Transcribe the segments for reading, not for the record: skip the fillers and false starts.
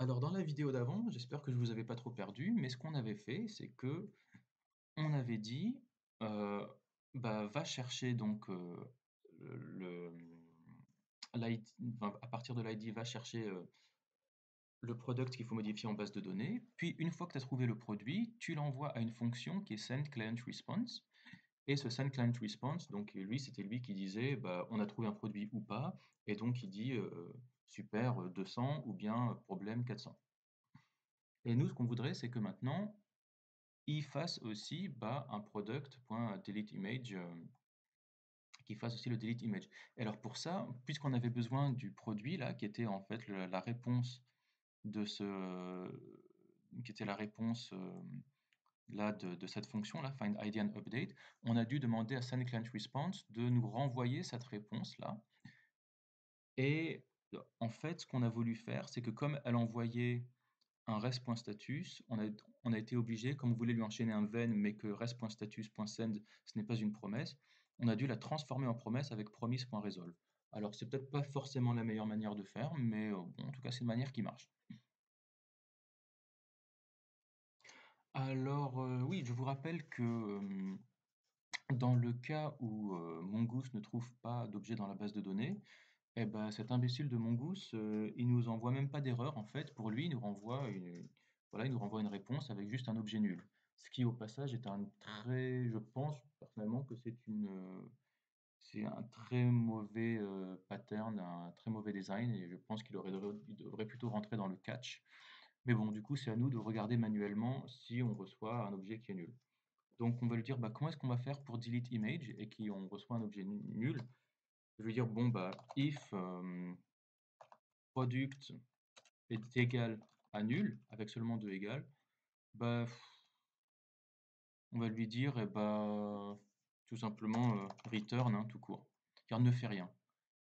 Alors dans la vidéo d'avant, j'espère que je vous avais pas trop perdu, mais ce qu'on avait fait, c'est que on avait dit, heu, bah, va chercher donc, le, l'ID, enfin, à partir de l'ID, va chercher, le product qu'il faut modifier en base de données. Puis une fois que tu as trouvé le produit, tu l'envoies à une fonction qui est sendClientResponse. Et ce sendClientResponse, donc lui, c'était lui qui disait, bah, on a trouvé un produit ou pas, et donc il dit, super, 200 ou bien problème 400. Et nous, ce qu'on voudrait, c'est que maintenant, il fasse aussi bah, un product.deleteImage qui fasse aussi le delete image. Et alors pour ça, puisqu'on avait besoin du produit là, qui était en fait la réponse de ce, qui était la réponse là de cette fonction là, find ID and update, on a dû demander à sendClientResponse de nous renvoyer cette réponse là. Et en fait, ce qu'on a voulu faire, c'est que comme elle envoyait un rest.status, on a été obligé, comme vous voulez lui enchaîner un when, mais que rest.status.send, ce n'est pas une promesse, on a dû la transformer en promesse avec promise.resolve. Alors, c'est peut-être pas forcément la meilleure manière de faire, mais bon, en tout cas, c'est une manière qui marche. Alors, oui, je vous rappelle que dans le cas où Mongoose ne trouve pas d'objet dans la base de données, eh ben, cet imbécile de Mongoose, il nous envoie même pas d'erreur en fait. Pour lui, il nous renvoie voilà, il nous renvoie une réponse avec juste un objet nul. Ce qui, au passage, est un très, je pense personnellement que c'est un très mauvais pattern, un très mauvais design, et je pense il devrait plutôt rentrer dans le catch. Mais bon, du coup, c'est à nous de regarder manuellement si on reçoit un objet qui est nul. Donc, on va lui dire, bah, comment est-ce qu'on va faire pour delete image et qu'on reçoit un objet nul? Je vais dire, bon, bah, if product est égal à nul, avec seulement deux égales, bah, on va lui dire, eh bah, tout simplement return, hein, tout court, car ne fais rien.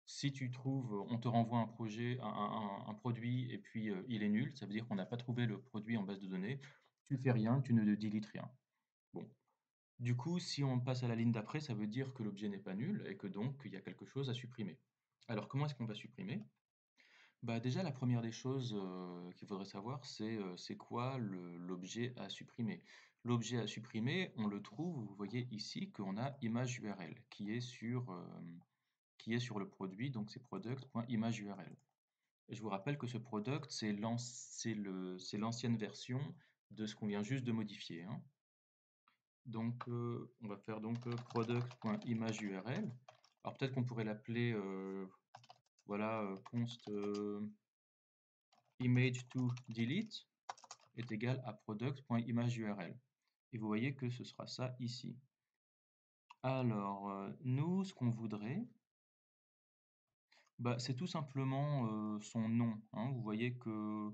Si tu trouves, on te renvoie un projet, un produit, et puis il est nul, ça veut dire qu'on n'a pas trouvé le produit en base de données, tu fais rien, tu ne deletes rien. Bon. Du coup, si on passe à la ligne d'après, ça veut dire que l'objet n'est pas nul et que donc il y a quelque chose à supprimer. Alors, comment est-ce qu'on va supprimer? Bah, déjà, la première des choses qu'il faudrait savoir, c'est quoi l'objet à supprimer. L'objet à supprimer, on le trouve, vous voyez ici, qu'on a image URL qui est sur le produit, donc c'est product.imageURL. Et je vous rappelle que ce product, c'est l'ancienne version de ce qu'on vient juste de modifier, hein. Donc, on va faire donc product.imageURL. Alors peut-être qu'on pourrait l'appeler, voilà, const image to delete est égal à product.imageURL. Et vous voyez que ce sera ça ici. Alors, nous, ce qu'on voudrait, bah, c'est tout simplement son nom, hein. Vous voyez que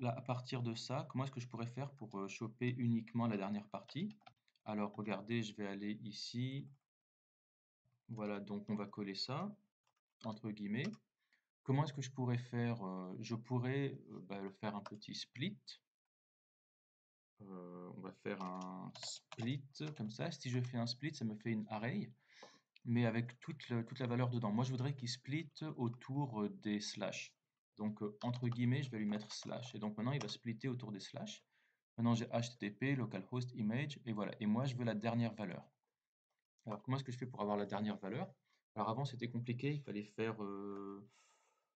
là, à partir de ça, comment est-ce que je pourrais faire pour choper uniquement la dernière partie? Alors, regardez, je vais aller ici. Voilà, donc on va coller ça, entre guillemets. Comment est-ce que je pourrais faire? Je pourrais bah, le faire un petit split. On va faire un split comme ça. Si je fais un split, ça me fait une array, mais avec toute la valeur dedans. Moi, je voudrais qu'il split autour des slash. Donc, entre guillemets, je vais lui mettre slash. Et donc maintenant, il va splitter autour des slash. Maintenant, j'ai HTTP, localhost, image, et voilà. Et moi, je veux la dernière valeur. Alors, comment est-ce que je fais pour avoir la dernière valeur? Alors, avant, c'était compliqué. Il fallait faire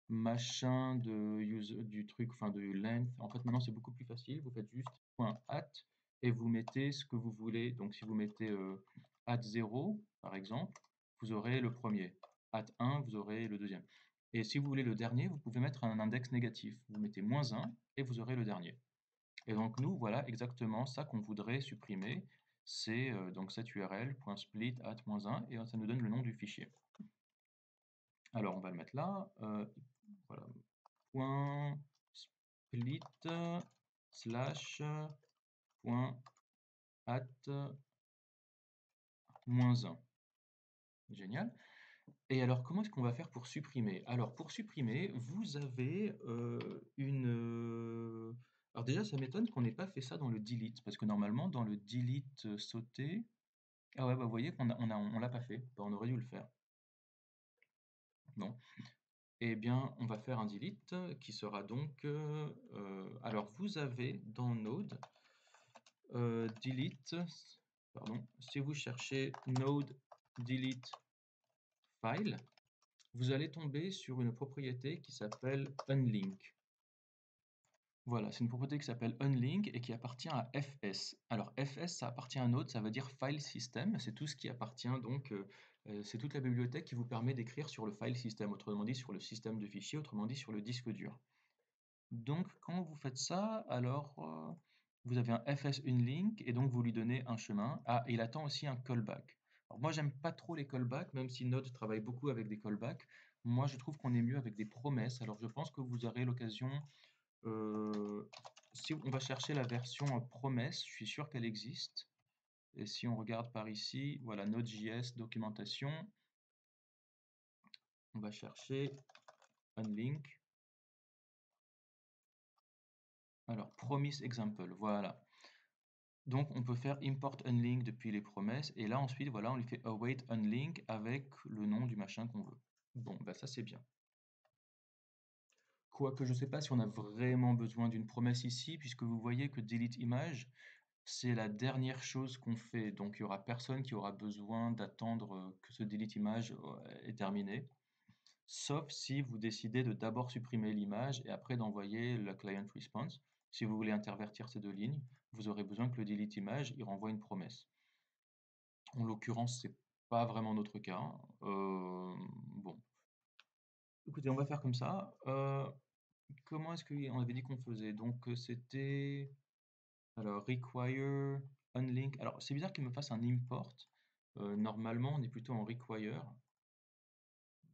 machin du truc, enfin de length. En fait, maintenant, c'est beaucoup plus facile. Vous faites juste .at et vous mettez ce que vous voulez. Donc, si vous mettez at 0, par exemple, vous aurez le premier. At 1, vous aurez le deuxième. Et si vous voulez le dernier, vous pouvez mettre un index négatif. Vous mettez -1 et vous aurez le dernier. Et donc, nous, voilà exactement ça qu'on voudrait supprimer. C'est donc cette URL.split at -1 et ça nous donne le nom du fichier. Alors, on va le mettre là. Voilà. Point split slash point at -1. Génial. Et alors, comment est-ce qu'on va faire pour supprimer? Alors, pour supprimer, vous avez alors déjà, ça m'étonne qu'on n'ait pas fait ça dans le delete, parce que normalement, dans le delete sauté... Ah ouais, bah, vous voyez qu'on on l'a pas fait. Bah, on aurait dû le faire. Non. eh bien, on va faire un delete qui sera donc... alors, vous avez dans Node, delete, pardon, si vous cherchez Node delete file, vous allez tomber sur une propriété qui s'appelle unlink. Voilà, c'est une propriété qui s'appelle unlink et qui appartient à fs. Alors fs, ça appartient à Node, ça veut dire file system, c'est tout ce qui appartient donc, c'est toute la bibliothèque qui vous permet d'écrire sur le file system, autrement dit sur le système de fichiers, autrement dit sur le disque dur. Donc quand vous faites ça, alors vous avez un fs unlink et donc vous lui donnez un chemin. Ah, et il attend aussi un callback. Alors moi j'aime pas trop les callbacks, même si Node travaille beaucoup avec des callbacks. Moi je trouve qu'on est mieux avec des promesses. Alors je pense que vous aurez l'occasion, si on va chercher la version promesse, je suis sûr qu'elle existe. Et si on regarde par ici, voilà, Node.js, documentation, on va chercher unlink. Alors, promise example, voilà. Donc, on peut faire import unlink depuis les promesses. Et là, ensuite, voilà, on lui fait await unlink avec le nom du machin qu'on veut. Bon, bah ça, c'est bien. Quoique, je ne sais pas si on a vraiment besoin d'une promesse ici, puisque vous voyez que delete image, c'est la dernière chose qu'on fait. Donc, il n'y aura personne qui aura besoin d'attendre que ce delete image est terminé. Sauf si vous décidez de d'abord supprimer l'image et après d'envoyer la client response. Si vous voulez intervertir ces deux lignes, vous aurez besoin que le delete image il renvoie une promesse. En l'occurrence, c'est pas vraiment notre cas. Bon, écoutez, on va faire comme ça. Comment est-ce qu'on avait dit qu'on faisait? Donc c'était alors require unlink. Alors c'est bizarre qu'il me fasse un import. Normalement, on est plutôt en require.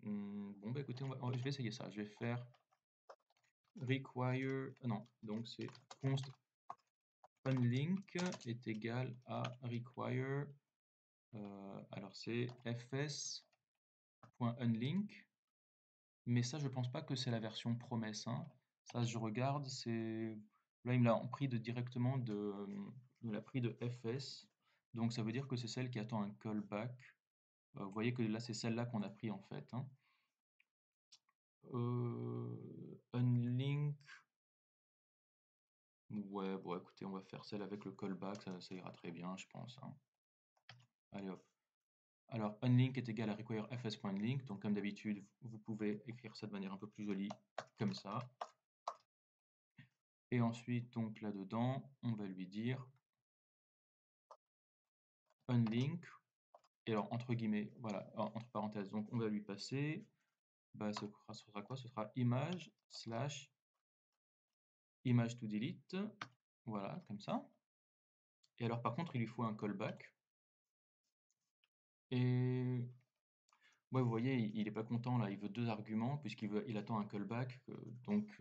Bon bah écoutez, je vais essayer ça. Je vais faire require, non, donc c'est const unlink est égal à require, alors c'est fs.unlink, mais ça je pense pas que c'est la version promesse, hein. Ça je regarde, c'est là il me l'a pris directement il me l'a pris de fs, donc ça veut dire que c'est celle qui attend un callback. Vous voyez que là c'est celle-là qu'on a pris en fait, hein. Unlink. Ouais, bon, écoutez, on va faire celle avec le callback, ça ira très bien, je pense, hein. Allez hop. Alors, unlink est égal à require fs.link, donc comme d'habitude, vous pouvez écrire ça de manière un peu plus jolie, comme ça. Et ensuite, donc là-dedans, on va lui dire unlink, et alors entre guillemets, voilà, entre parenthèses, donc on va lui passer, bah, ce sera quoi? Ce sera image slash image to delete, voilà, comme ça. Et alors par contre, il lui faut un callback. Et ouais, vous voyez, il est pas content là, il veut deux arguments il attend un callback. Donc,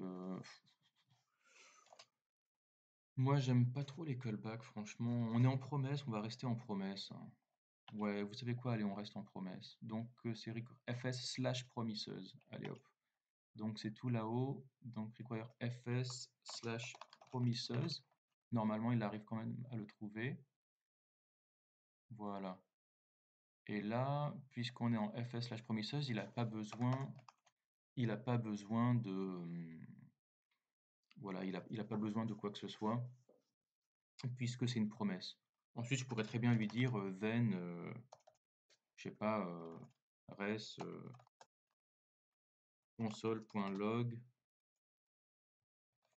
moi j'aime pas trop les callbacks, franchement. On est en promesse, on va rester en promesse, hein. Ouais, vous savez quoi? Allez, on reste en promesse. Donc, c'est fs/promises. Allez hop. Donc, c'est tout là-haut. Donc, require fs/promises. Normalement, il arrive quand même à le trouver. Voilà. Et là, puisqu'on est en fs/promises, il a pas besoin de, voilà, il a pas besoin de quoi que ce soit, puisque c'est une promesse. Ensuite, je pourrais très bien lui dire then, je sais pas, res console.log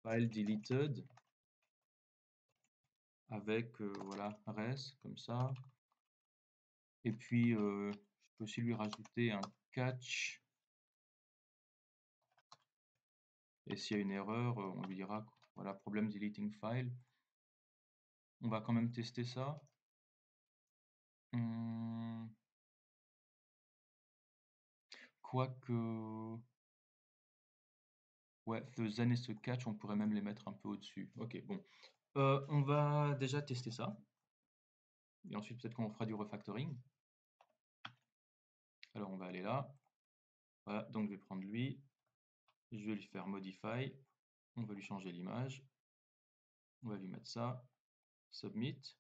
file deleted avec voilà res comme ça. Et puis je peux aussi lui rajouter un catch. Et s'il y a une erreur, on lui dira voilà problem deleting file. On va quand même tester ça. Quoique, ouais, the then et ce catch, on pourrait même les mettre un peu au-dessus. Ok, bon. On va déjà tester ça. Et ensuite, peut-être qu'on fera du refactoring. Alors, on va aller là. Voilà, donc je vais prendre lui. Je vais lui faire modify. On va lui changer l'image. On va lui mettre ça. Submit.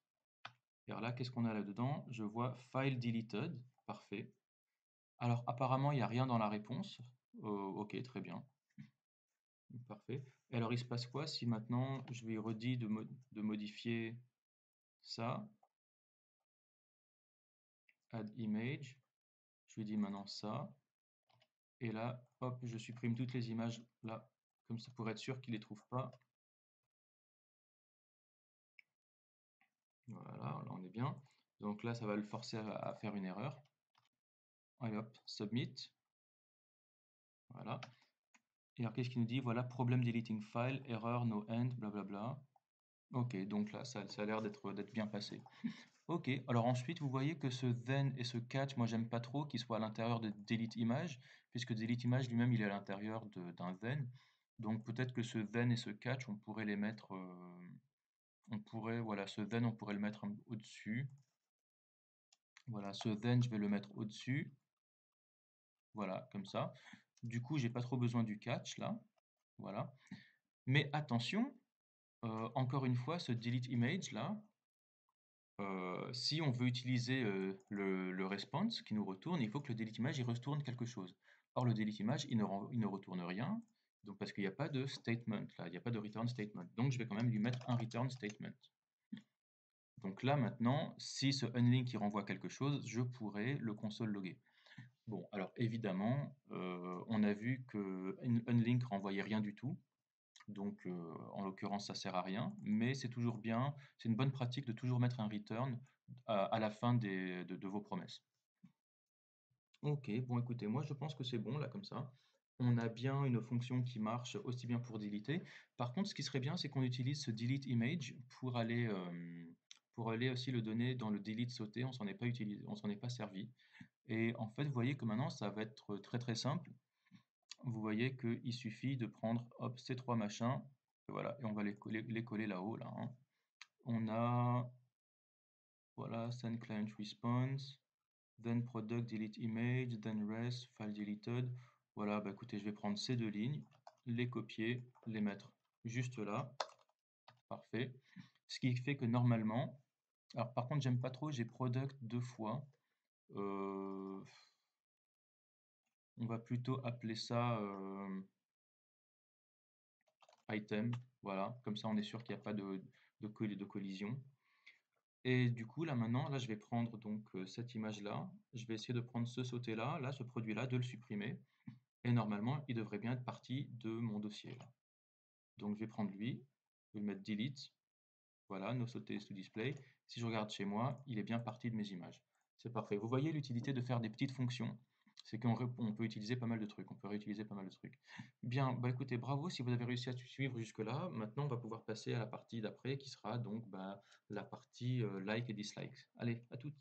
Et alors là, qu'est-ce qu'on a là-dedans? Je vois file deleted. Parfait. Alors, apparemment, il n'y a rien dans la réponse. Ok, très bien. Parfait. Et alors, il se passe quoi si maintenant je lui redis de modifier ça, add image, je lui dis maintenant ça, et là, hop, je supprime toutes les images là, comme ça pour être sûr qu'il les trouve pas. Voilà, là on est bien. Donc là, ça va le forcer à faire une erreur. Allez hop, submit. Voilà. Et alors, qu'est-ce qu'il nous dit? Voilà, problème deleting file, erreur, no end, blablabla. Ok, donc là, ça a l'air d'être bien passé. Ok, alors ensuite, vous voyez que ce then et ce catch, moi, j'aime pas trop qu'il soit à l'intérieur de delete image, puisque delete image lui-même, il est à l'intérieur d'un then. Donc peut-être que ce then et ce catch, on pourrait les mettre, voilà, ce then, on pourrait le mettre au-dessus. Voilà, ce then, je vais le mettre au-dessus. Voilà, comme ça. Du coup, j'ai pas trop besoin du catch là. Voilà. Mais attention, encore une fois, ce delete image là, si on veut utiliser le response qui nous retourne, il faut que le delete image il retourne quelque chose. Or, le delete image, il ne retourne rien, donc parce qu'il n'y a pas de statement là, il n'y a pas de return statement. Donc, je vais quand même lui mettre un return statement. Donc là, maintenant, si ce unlink il renvoie quelque chose, je pourrais le console logger. Bon, alors évidemment, on a vu que unlink renvoyait rien du tout. Donc, en l'occurrence, ça sert à rien, mais c'est toujours bien, c'est une bonne pratique de toujours mettre un return à la fin de vos promesses. Ok, bon écoutez, moi je pense que c'est bon là comme ça. On a bien une fonction qui marche aussi bien pour deleter. Par contre, ce qui serait bien, c'est qu'on utilise ce delete image pour aller aussi le donner dans le delete sauté. On s'en est pas utilisé, on s'en est pas servi. Et en fait, vous voyez que maintenant, ça va être très très simple. Vous voyez qu'il suffit de prendre hop, ces trois machins, et voilà, et on va les coller là-haut, là, hein. On a, voilà, send client response, then product delete image, then res, file deleted. Voilà, bah écoutez, je vais prendre ces deux lignes, les copier, les mettre juste là, parfait. Ce qui fait que normalement, alors par contre, j'aime pas trop, j'ai product deux fois. On va plutôt appeler ça item, voilà, comme ça on est sûr qu'il n'y a pas de collision. Et du coup, là maintenant, là je vais prendre donc cette image-là, je vais essayer de prendre ce sauté-là, là, ce produit-là, de le supprimer, et normalement, il devrait bien être parti de mon dossier, là. Donc je vais prendre lui, je vais le mettre delete, voilà, no sauté to display. Si je regarde chez moi, il est bien parti de mes images. C'est parfait. Vous voyez l'utilité de faire des petites fonctions. C'est on peut utiliser pas mal de trucs, on peut réutiliser pas mal de trucs. Bien, bah écoutez, bravo si vous avez réussi à suivre jusque-là. Maintenant, on va pouvoir passer à la partie d'après qui sera donc bah, la partie like et dislike. Allez, à toutes.